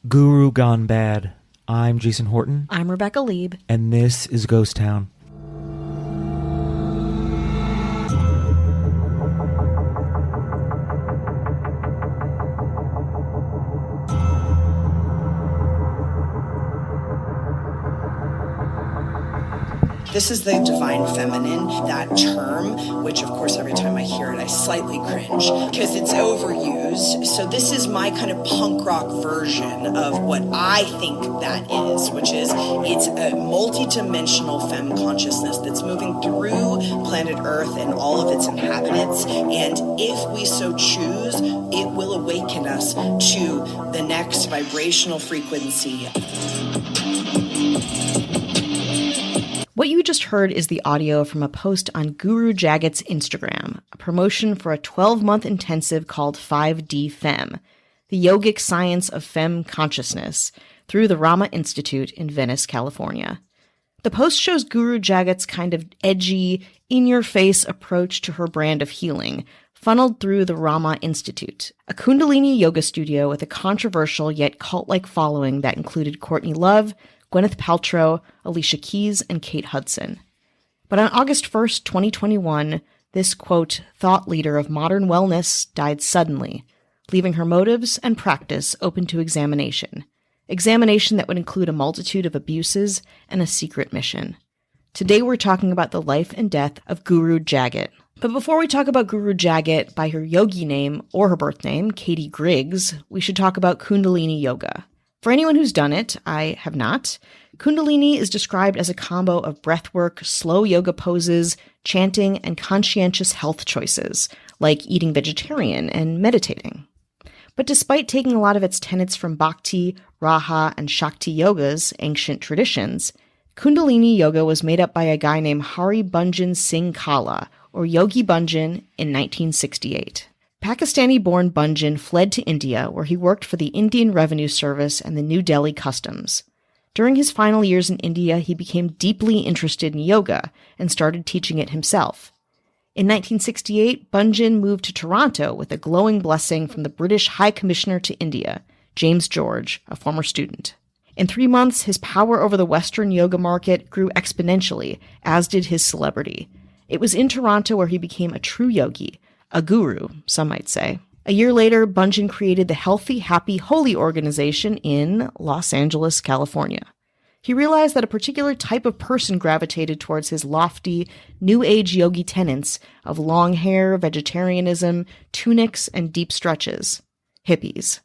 Guru Gone Bad. I'm Jason Horton. I'm Rebecca Lieb. And this is Ghost Town. This is the divine feminine, that term, which of course every time I hear it I slightly cringe because it's overused. So this is my kind of punk rock version of what I think that is, which is it's a multi-dimensional femme consciousness that's moving through planet Earth and all of its inhabitants. And if we so choose, it will awaken us to the next vibrational frequency. What you just heard is the audio from a post on Guru Jagat's Instagram, a promotion for a 12-month intensive called 5D Femme, the yogic science of femme consciousness, through the Rama Institute in Venice, California. The post shows Guru Jagat's kind of edgy, in-your-face approach to her brand of healing, funneled through the Rama Institute, a Kundalini yoga studio with a controversial yet cult-like following that included Courtney Love, Gwyneth Paltrow, Alicia Keys, and Kate Hudson. But on August 1st, 2021, this, quote, thought leader of modern wellness died suddenly, leaving her motives and practice open to examination. Examination that would include a multitude of abuses and a secret mission. Today we're talking about the life and death of Guru Jagat. But before we talk about Guru Jagat by her yogi name or her birth name, Katie Griggs, we should talk about Kundalini yoga. For anyone who's done it, I have not, Kundalini is described as a combo of breathwork, slow yoga poses, chanting, and conscientious health choices, like eating vegetarian and meditating. But despite taking a lot of its tenets from Bhakti, Raha, and Shakti yogas, ancient traditions, Kundalini yoga was made up by a guy named Harijiwan Singh Kala, or Yogi Bhajan, in 1968. Pakistani-born Bhajan fled to India, where he worked for the Indian Revenue Service and the New Delhi Customs. During his final years in India, he became deeply interested in yoga and started teaching it himself. In 1968, Bhajan moved to Toronto with a glowing blessing from the British High Commissioner to India, James George, a former student. In 3 months, his power over the Western yoga market grew exponentially, as did his celebrity. It was in Toronto where he became a true yogi, a guru, some might say. A year later, Bhajan created the Healthy, Happy, Holy organization in Los Angeles, California. He realized that a particular type of person gravitated towards his lofty, New Age yogi tenets of long hair, vegetarianism, tunics, and deep stretches. Hippies.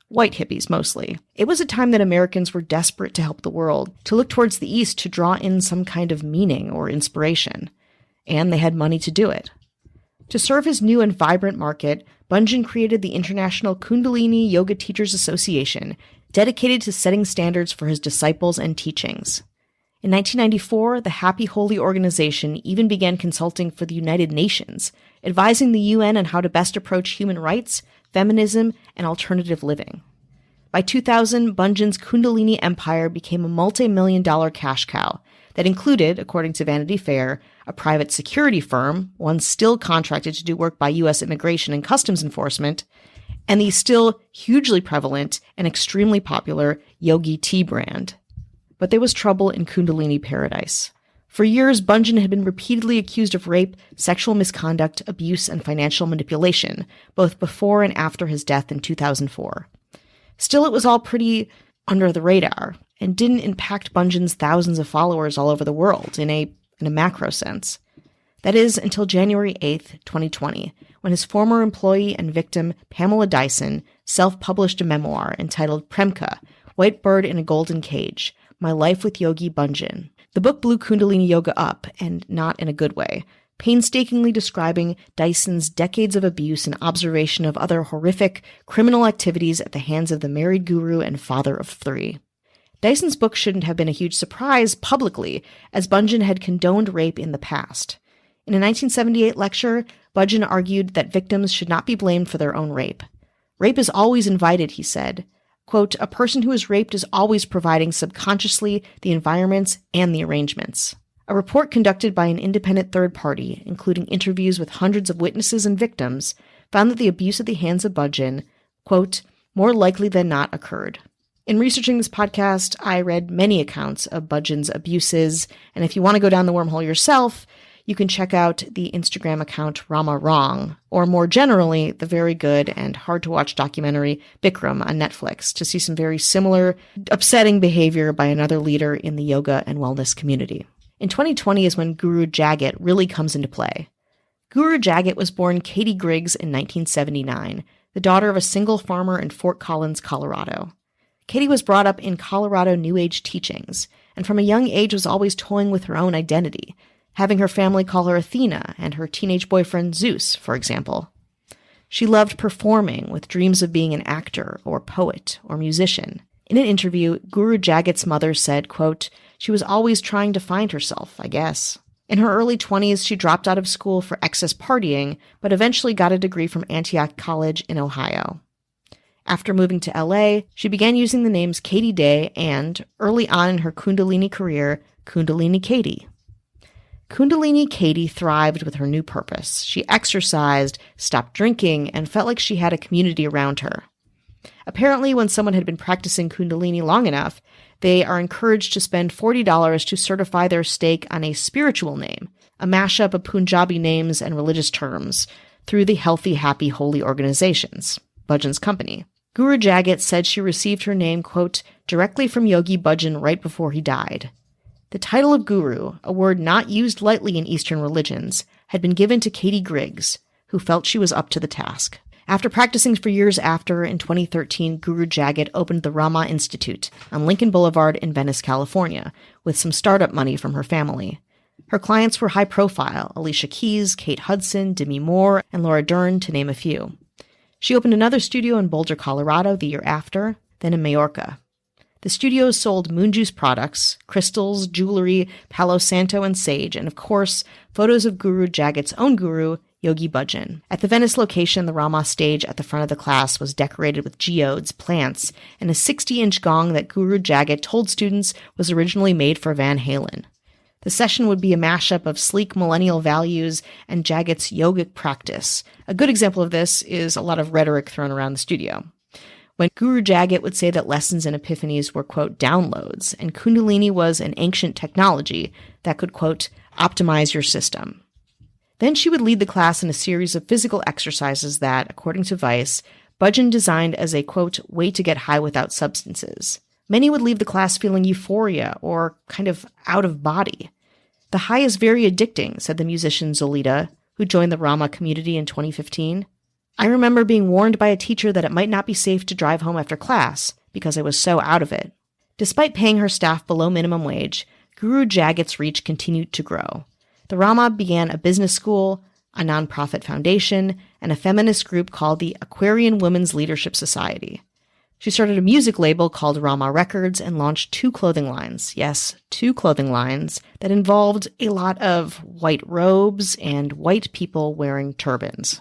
White hippies, mostly. It was a time that Americans were desperate to help the world, to look towards the East to draw in some kind of meaning or inspiration. And they had money to do it. To serve his new and vibrant market, Bhajan created the International Kundalini Yoga Teachers Association, dedicated to setting standards for his disciples and teachings. In 1994, the Happy Holy organization even began consulting for the United Nations, advising the UN on how to best approach human rights, feminism, and alternative living. By 2000, Bhajan's Kundalini empire became a multi-million-dollar cash cow that included, according to Vanity Fair, a private security firm, one still contracted to do work by U.S. Immigration and Customs Enforcement, and the still hugely prevalent and extremely popular Yogi Tea brand. But there was trouble in Kundalini paradise. For years, Bhajan had been repeatedly accused of rape, sexual misconduct, abuse, and financial manipulation, both before and after his death in 2004. Still, it was all pretty under the radar, and didn't impact Bhajan's thousands of followers all over the world in a macro sense. That is, until January 8th, 2020, when his former employee and victim, Pamela Dyson, self-published a memoir entitled Premka, White Bird in a Golden Cage, My Life with Yogi Bhajan. The book blew Kundalini yoga up, and not in a good way, painstakingly describing Dyson's decades of abuse and observation of other horrific, criminal activities at the hands of the married guru and father of 3. Dyson's book shouldn't have been a huge surprise publicly, as Bhajan had condoned rape in the past. In a 1978 lecture, Bhajan argued that victims should not be blamed for their own rape. Rape is always invited, he said. Quote, a person who is raped is always providing subconsciously the environments and the arrangements. A report conducted by an independent third party, including interviews with hundreds of witnesses and victims, found that the abuse at the hands of Bhajan, quote, more likely than not occurred. In researching this podcast, I read many accounts of Budgen's abuses, and if you want to go down the wormhole yourself, you can check out the Instagram account Rama Wrong, or more generally, the very good and hard-to-watch documentary Bikram on Netflix to see some very similar, upsetting behavior by another leader in the yoga and wellness community. In 2020 is when Guru Jagat really comes into play. Guru Jagat was born Katie Griggs in 1979, the daughter of a single farmer in Fort Collins, Colorado. Katie was brought up in Colorado New Age teachings, and from a young age was always toying with her own identity, having her family call her Athena and her teenage boyfriend Zeus, for example. She loved performing with dreams of being an actor or poet or musician. In an interview, Guru Jagat's mother said, quote, "She was always trying to find herself, I guess." In her early 20s, she dropped out of school for excess partying, but eventually got a degree from Antioch College in Ohio. After moving to LA, she began using the names Katie Day and, early on in her Kundalini career, Kundalini Katie. Kundalini Katie thrived with her new purpose. She exercised, stopped drinking, and felt like she had a community around her. Apparently, when someone had been practicing Kundalini long enough, they are encouraged to spend $40 to certify their stake on a spiritual name, a mashup of Punjabi names and religious terms, through the Healthy, Happy, Holy organizations, Budgen's company. Guru Jagat said she received her name, quote, directly from Yogi Budgen right before he died. The title of Guru, a word not used lightly in Eastern religions, had been given to Katie Griggs, who felt she was up to the task. After practicing for years after, in 2013, Guru Jagat opened the Rama Institute on Lincoln Boulevard in Venice, California, with some startup money from her family. Her clients were high profile, Alicia Keys, Kate Hudson, Demi Moore, and Laura Dern, to name a few. She opened another studio in Boulder, Colorado the year after, then in Majorca. The studios sold moon juice products, crystals, jewelry, Palo Santo, and sage, and of course, photos of Guru Jagat's own guru, Yogi Budgen. At the Venice location, the Rama stage at the front of the class was decorated with geodes, plants, and a 60-inch gong that Guru Jagat told students was originally made for Van Halen. The session would be a mashup of sleek millennial values and Jagat's yogic practice. A good example of this is a lot of rhetoric thrown around the studio. When Guru Jagat would say that lessons and epiphanies were, quote, downloads, and Kundalini was an ancient technology that could, quote, optimize your system. Then she would lead the class in a series of physical exercises that, according to Vice, Budgen designed as a, quote, way to get high without substances. Many would leave the class feeling euphoria or kind of out of body. The high is very addicting, said the musician Zolita, who joined the Rama community in 2015. I remember being warned by a teacher that it might not be safe to drive home after class because I was so out of it. Despite paying her staff below minimum wage, Guru Jagat's reach continued to grow. The Rama began a business school, a nonprofit foundation, and a feminist group called the Aquarian Women's Leadership Society. She started a music label called Rama Records and launched 2 clothing lines. Yes, 2 clothing lines that involved a lot of white robes and white people wearing turbans.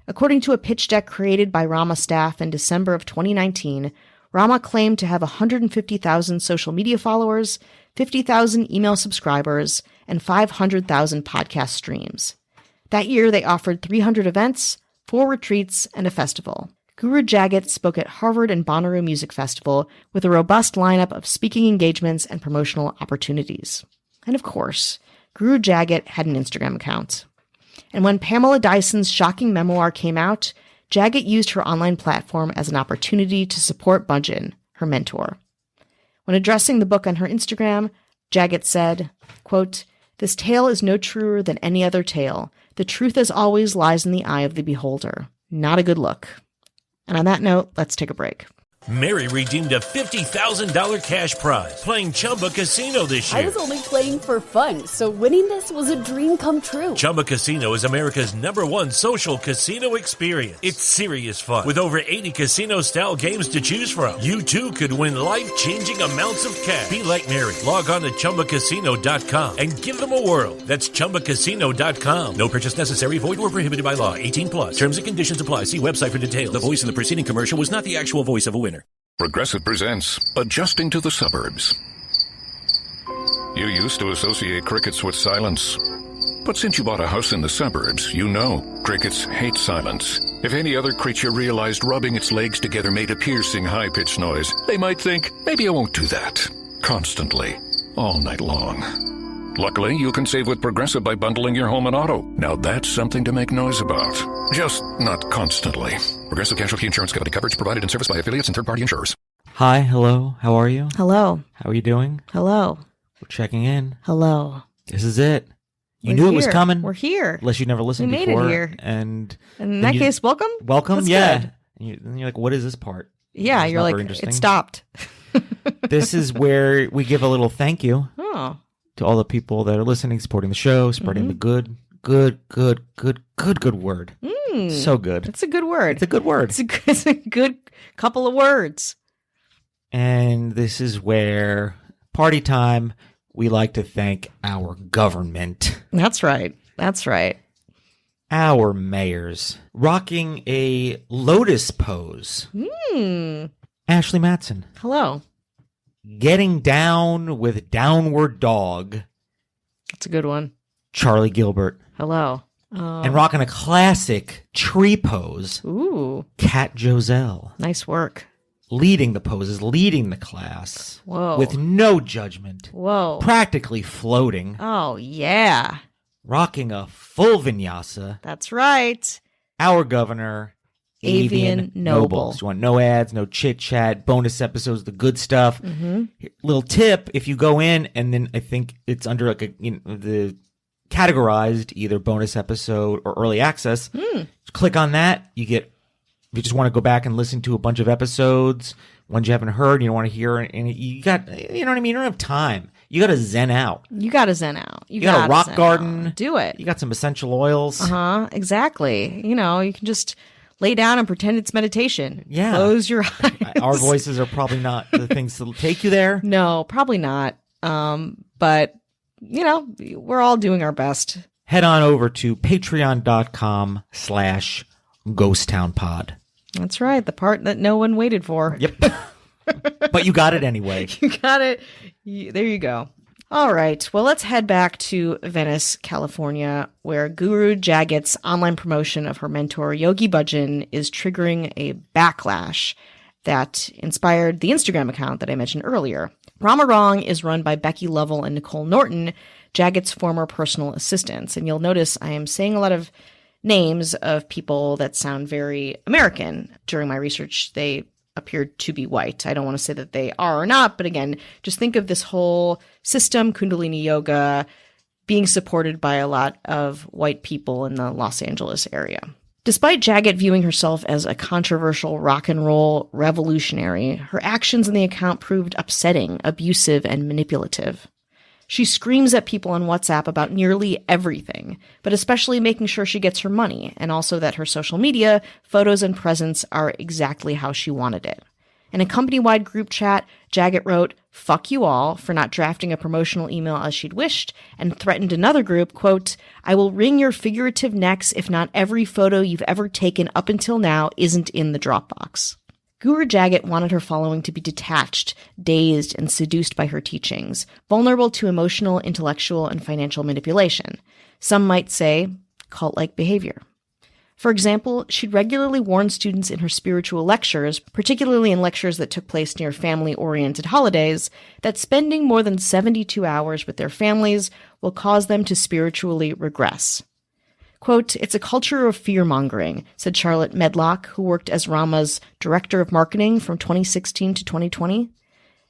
According to a pitch deck created by Rama staff in December of 2019, Rama claimed to have 150,000 social media followers, 50,000 email subscribers, and 500,000 podcast streams. That year, they offered 300 events, 4 retreats, and a festival. Guru Jagat spoke at Harvard and Bonnaroo Music Festival with a robust lineup of speaking engagements and promotional opportunities. And of course, Guru Jagat had an Instagram account. And when Pamela Dyson's shocking memoir came out, Jagat used her online platform as an opportunity to support Budgen, her mentor. When addressing the book on her Instagram, Jagat said, quote, "This tale is no truer than any other tale. The truth as always lies in the eye of the beholder. Not a good look." And on that note, let's take a break. Mary redeemed a $50,000 cash prize playing Chumba Casino this year. I was only playing for fun, so winning this was a dream come true. Chumba Casino is America's #1 social casino experience. It's serious fun. With over 80 casino-style games to choose from, you too could win life-changing amounts of cash. Be like Mary. Log on to ChumbaCasino.com and give them a whirl. That's ChumbaCasino.com. No purchase necessary. Void or prohibited by law. 18+. Terms and conditions apply. See website for details. The voice in the preceding commercial was not the actual voice of a winner. Progressive presents Adjusting to the Suburbs. You used to associate crickets with silence. But since you bought a house in the suburbs, you know crickets hate silence. If any other creature realized rubbing its legs together made a piercing, high-pitched noise, they might think, maybe I won't do that. Constantly. All night long. Luckily, you can save with Progressive by bundling your home and auto. Now that's something to make noise about. Just not constantly. Progressive Casualty Insurance Company. Coverage provided and serviced by affiliates and third-party insurers. Hi, hello, how are you? Hello. How are you doing? Hello. We're checking in. Hello. This is it. You We're knew it was here. coming. We're here. Unless you'd never listened We made before. it here. And In that case, welcome. welcome, That's yeah. good. And you're like, what is this part? Yeah, It's you're not like, very interesting. it stopped. This is where we give a little thank you Oh. to all the people that are listening, supporting the show, spreading the good word. So good. It's a good word. It's a good word. It's a good couple of words. And this is where, party time, we like to thank our government. That's right. That's right. Our mayors. Rocking a lotus pose. Ashley Matson. Hello. Getting down with downward dog. That's a good one. Charlie Gilbert. Hello. And rocking a classic tree pose. Ooh. Kat Joselle. Nice work. Leading the poses, leading the class. Whoa. With no judgment. Whoa. Practically floating. Oh, yeah. Rocking a full vinyasa. That's right. Our governor, Avian Noble. You want no ads, no chit chat, bonus episodes, the good stuff. Little tip: if you go in and then I think it's under like the categorized either bonus episode or early access. Click on that. You get. If you just want to go back and listen to a bunch of episodes, ones you haven't heard, you don't want to hear, and you got, you know what I mean? You don't have time. You got to zen out. You got to zen out. You got a rock zen garden. out. Do it. You got some essential oils. Exactly. You know, you can just lay down and pretend it's meditation. Yeah. Close your eyes. Our voices are probably not the things that will take you there. No, probably not. But, you know, we're all doing our best. Head on over to patreon.com/ghosttownpod. That's right. The part that no one waited for. Yep. But you got it anyway. You got it. There you go. All right. Well, let's head back to Venice, California, where Guru Jagat's online promotion of her mentor, Yogi Bhajan, is triggering a backlash that inspired the Instagram account that I mentioned earlier. Rama Wrong is run by Becky Lovell and Nicole Norton, Jagat's former personal assistants. And you'll notice I am saying a lot of names of people that sound very American. During my research, they appeared to be white. I don't want to say that they are or not, but again, just think of this whole system, Kundalini yoga, being supported by a lot of white people in the Los Angeles area. Despite Jagat viewing herself as a controversial rock and roll revolutionary, her actions in the account proved upsetting, abusive, and manipulative. She screams at people on WhatsApp about nearly everything, but especially making sure she gets her money, and also that her social media, photos, and presence are exactly how she wanted it. In a company-wide group chat, Jagat wrote, "Fuck you all," for not drafting a promotional email as she'd wished, and threatened another group, quote, "I will wring your figurative necks if not every photo you've ever taken up until now isn't in the Dropbox." Guru Jagat wanted her following to be detached, dazed, and seduced by her teachings, vulnerable to emotional, intellectual, and financial manipulation. Some might say cult-like behavior. For example, she'd regularly warn students in her spiritual lectures, particularly in lectures that took place near family-oriented holidays, that spending more than 72 hours with their families will cause them to spiritually regress. Quote, "It's a culture of fear-mongering," said Charlotte Medlock, who worked as Rama's director of marketing from 2016 to 2020.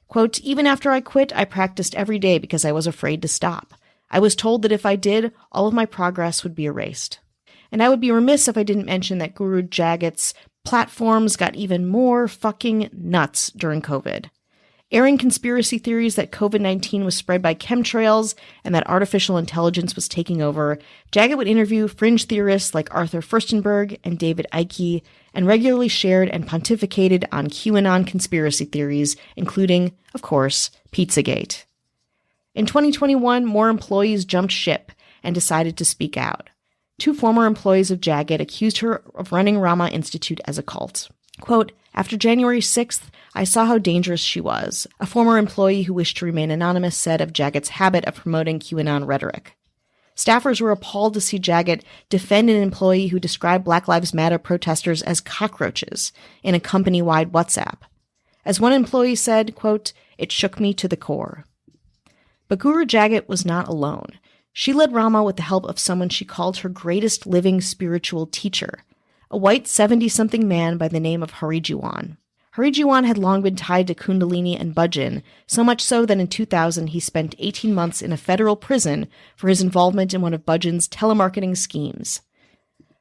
Quote, "Even after I quit, I practiced every day because I was afraid to stop. I was told that if I did, all of my progress would be erased. And I would be remiss if I didn't mention that Guru Jagat's platforms got even more fucking nuts during COVID. Airing conspiracy theories that COVID-19 was spread by chemtrails and that artificial intelligence was taking over, Jagat would interview fringe theorists like Arthur Furstenberg and David Icke, and regularly shared and pontificated on QAnon conspiracy theories, including, of course, Pizzagate. In 2021, more employees jumped ship and decided to speak out. 2 former employees of Jagat accused her of running Rama Institute as a cult. Quote, "After January 6th, I saw how dangerous she was," a former employee who wished to remain anonymous said of Jagat's habit of promoting QAnon rhetoric. Staffers were appalled to see Jagat defend an employee who described Black Lives Matter protesters as cockroaches in a company-wide WhatsApp. As one employee said, quote, "It shook me to the core." But Guru Jagat was not alone. She led Rama with the help of someone she called her greatest living spiritual teacher, a white 70-something man by the name of Harijiwan. Harijiwan had long been tied to Kundalini and Bhajan, so much so that in 2000 he spent 18 months in a federal prison for his involvement in one of Bhajan's telemarketing schemes.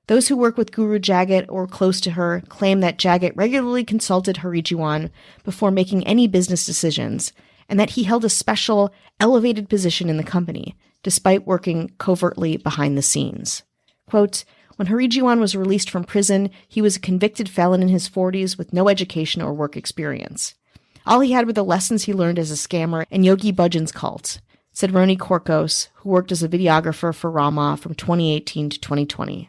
Those who work with Guru Jagat or close to her claim that Jagat regularly consulted Harijiwan before making any business decisions, and that he held a special, elevated position in the company, despite working covertly behind the scenes. Quote, "When Harijiwan was released from prison, he was a convicted felon in his 40s with no education or work experience. All he had were the lessons he learned as a scammer and Yogi Bhajan's cult," said Roni Korkos, who worked as a videographer for Rama from 2018 to 2020.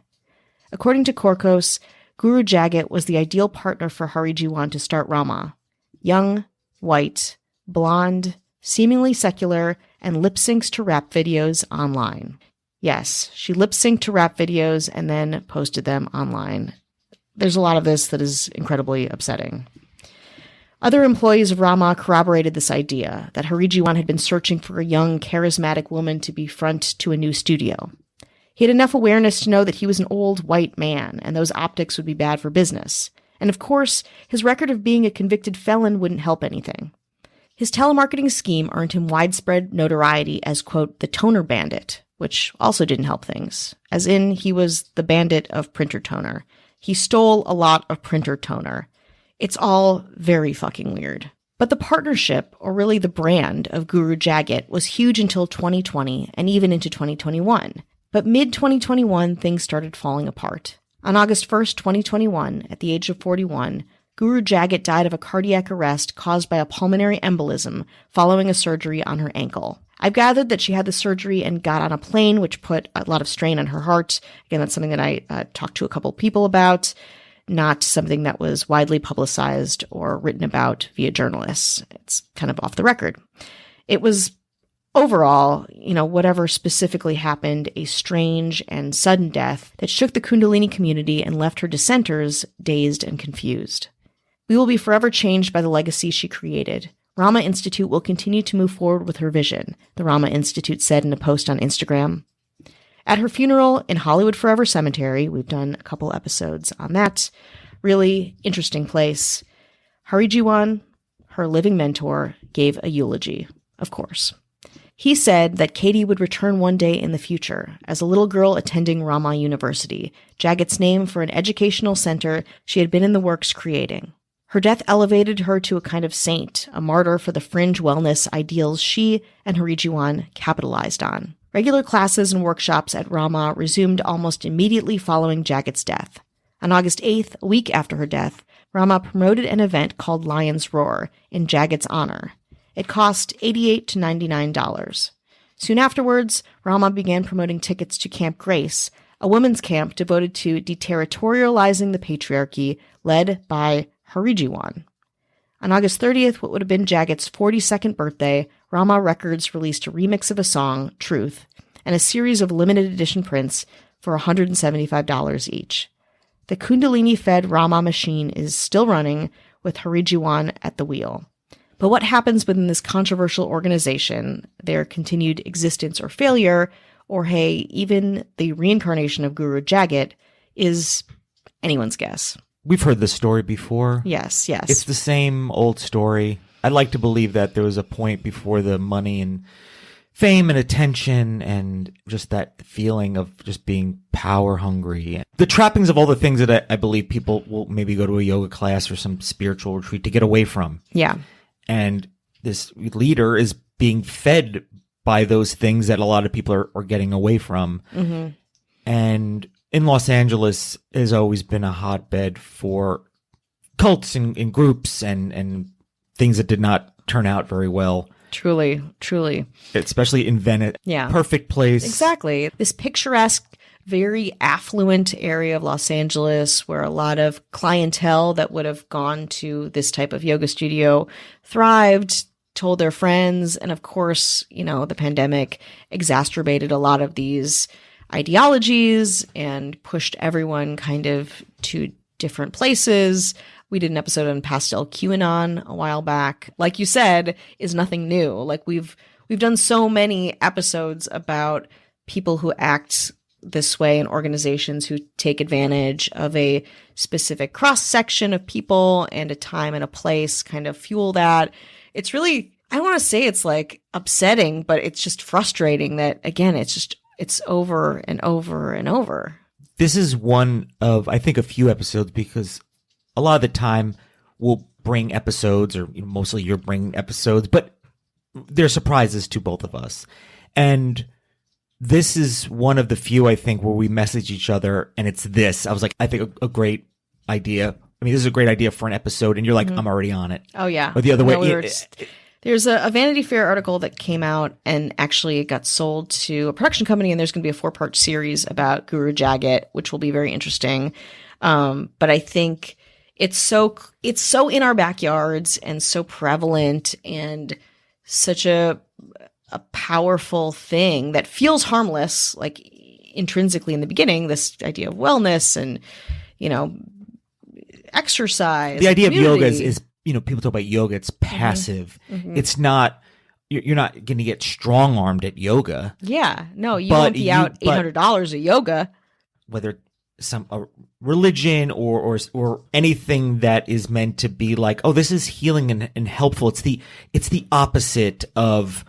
According to Korkos, Guru Jagat was the ideal partner for Harijiwan to start Rama. Young, white, blonde, seemingly secular, and lip-syncs to rap videos online. Yes, she lip-synced to rap videos and then posted them online. There's a lot of this that is incredibly upsetting. Other employees of Rama corroborated this idea, that Harijiwan had been searching for a young, charismatic woman to be front to a new studio. He had enough awareness to know that he was an old, white man, and those optics would be bad for business. And of course, his record of being a convicted felon wouldn't help anything. His telemarketing scheme earned him widespread notoriety as, quote, the toner bandit, which also didn't help things, as in he was the bandit of printer toner. He stole a lot of printer toner. It's all very fucking weird. But the partnership, or really the brand, of Guru Jagat was huge until 2020 and even into 2021. But mid-2021, things started falling apart. On August 1st, 2021, at the age of 41, Guru Jagat died of a cardiac arrest caused by a pulmonary embolism following a surgery on her ankle. I've gathered that she had the surgery and got on a plane, which put a lot of strain on her heart. Again, that's something that I talked to a couple people about, not something that was widely publicized or written about via journalists. It's kind of off the record. It was overall, whatever specifically happened, a strange and sudden death that shook the Kundalini community and left her dissenters dazed and confused. We will be forever changed by the legacy she created. Rama Institute will continue to move forward with her vision, the Rama Institute said in a post on Instagram. At her funeral in Hollywood Forever Cemetery, we've done a couple episodes on that, really interesting place, Harijiwan, her living mentor, gave a eulogy, of course. He said that Katie would return one day in the future as a little girl attending Rama University, Jagat's name for an educational center she had been in the works creating. Her death elevated her to a kind of saint, a martyr for the fringe wellness ideals she and Harijiwan capitalized on. Regular classes and workshops at Rama resumed almost immediately following Jagat's death. On August 8th, a week after her death, Rama promoted an event called Lion's Roar in Jagat's honor. It cost $88 to $99. Soon afterwards, Rama began promoting tickets to Camp Grace, a women's camp devoted to deterritorializing the patriarchy, led by Harijiwan. On August 30th, what would have been Jagat's 42nd birthday, Rama Records released a remix of a song, Truth, and a series of limited edition prints for $175 each. The Kundalini-fed Rama machine is still running, with Harijiwan at the wheel. But what happens within this controversial organization, their continued existence or failure, or hey, even the reincarnation of Guru Jagat, is anyone's guess. We've heard this story before. Yes. It's the same old story. I'd like to believe that there was a point before the money and fame and attention and just that feeling of just being power hungry. The trappings of all the things that I believe people will maybe go to a yoga class or some spiritual retreat to get away from. Yeah. And this leader is being fed by those things that a lot of people are getting away from. Mm-hmm. And in Los Angeles has always been a hotbed for cults and groups and things that did not turn out very well. Truly. Especially in Venice. Yeah. Perfect place. Exactly. This picturesque, very affluent area of Los Angeles where a lot of clientele that would have gone to this type of yoga studio thrived told their friends. And of course, the pandemic exacerbated a lot of these ideologies and pushed everyone kind of to different places. We did an episode on pastel QAnon a while back. Like you said, is nothing new. Like we've done so many episodes about people who act this way in organizations who take advantage of a specific cross-section of people and a time and a place, kind of fuel that. It's really, I don't want to say it's like upsetting, but it's just frustrating that, again, it's over and over and over. This is one of, I think, a few episodes, because a lot of the time we'll bring episodes, or mostly you're bringing episodes, but they're surprises to both of us. And this is one of the few, I think, where we message each other and it's this. I was like, I think a great idea. I mean, this is a great idea for an episode. And you're like, I'm already on it. Oh, yeah. Or the other way. There's a Vanity Fair article that came out and actually it got sold to a production company. And there's going to be a 4-part series about Guru Jagat, which will be very interesting. But I think it's so in our backyards and so prevalent and such a powerful thing that feels harmless, like intrinsically in the beginning, this idea of wellness and, exercise. The idea of yoga is, people talk about yoga, it's passive. Mm-hmm. It's not, you're not going to get strong armed at yoga. Yeah. No, you won't be out $800 at yoga. Whether some religion or anything that is meant to be like, oh, this is healing and helpful. It's the opposite of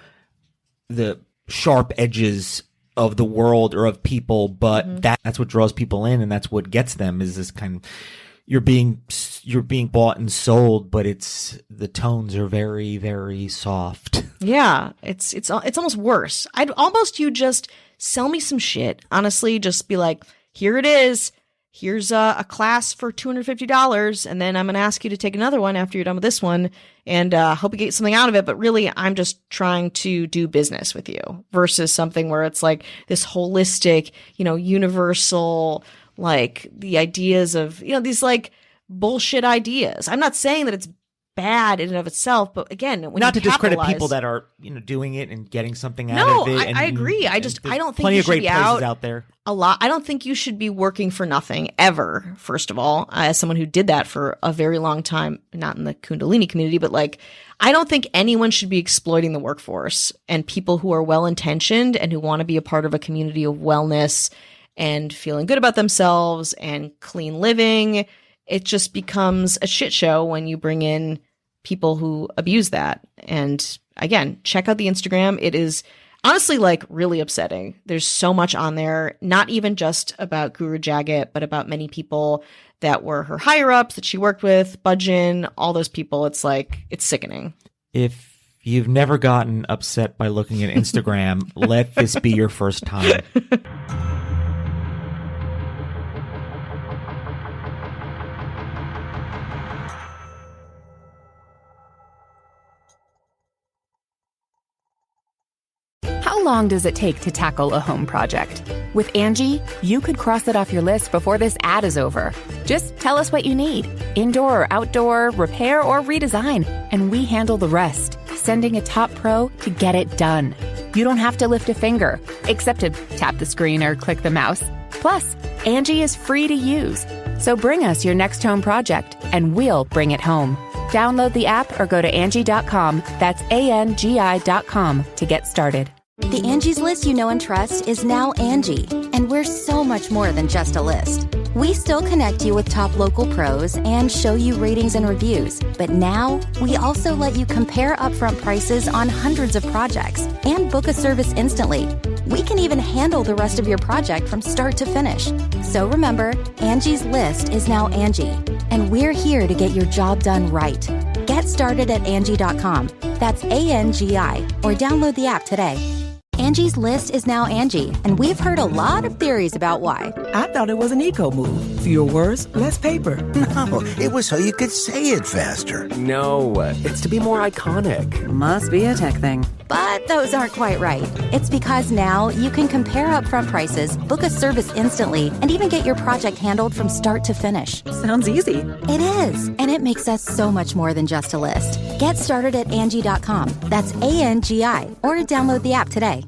the sharp edges of the world or of people, but that's what draws people in, and that's what gets them, is this kind of, you're being bought and sold, but the tones are very, very soft. Yeah, it's almost worse. You just sell me some shit. Honestly, just be like, here it is. Here's a class for $250, and then I'm going to ask you to take another one after you're done with this one, and hope you get something out of it. But really, I'm just trying to do business with you, versus something where it's like this holistic, universal, like the ideas of, these like bullshit ideas. I'm not saying that it's bad in and of itself, but again, when not to discredit people that are doing it and getting something out of it. I agree. I don't think plenty you of great should be places out there. A lot. I don't think you should be working for nothing ever. First of all, as someone who did that for a very long time, not in the Kundalini community, but like, I don't think anyone should be exploiting the workforce, and people who are well intentioned and who want to be a part of a community of wellness and feeling good about themselves and clean living. It just becomes a shit show when you bring in people who abuse that. And again, check out the Instagram. It is honestly like really upsetting. There's so much on there, not even just about Guru Jagat, but about many people that were her higher ups that she worked with, Budgeon, all those people. It's like, it's sickening. If you've never gotten upset by looking at Instagram, let this be your first time. How long does it take to tackle a home project? With Angie, you could cross it off your list before this ad is over. Just tell us what you need, indoor or outdoor, repair or redesign, and we handle the rest, sending a top pro to get it done. You don't have to lift a finger, except to tap the screen or click the mouse. Plus, Angie is free to use. So bring us your next home project, and we'll bring it home. Download the app or go to Angie.com. That's ANGI.com to get started. The Angie's List you know and trust is now Angie, and we're so much more than just a list. We still connect you with top local pros and show you ratings and reviews, but now we also let you compare upfront prices on hundreds of projects and book a service instantly. We can even handle the rest of your project from start to finish. So remember, Angie's List is now Angie, and we're here to get your job done right. Get started at Angie.com. That's ANGI, or download the app today. Angie's List is now Angie, and we've heard a lot of theories about why. I thought it was an eco move. Fewer words, less paper. No, it was so you could say it faster. No, it's to be more iconic. Must be a tech thing. But those aren't quite right. It's because now you can compare upfront prices, book a service instantly, and even get your project handled from start to finish. Sounds easy. It is, and it makes us so much more than just a list. Get started at Angie.com. That's ANGI, or download the app today.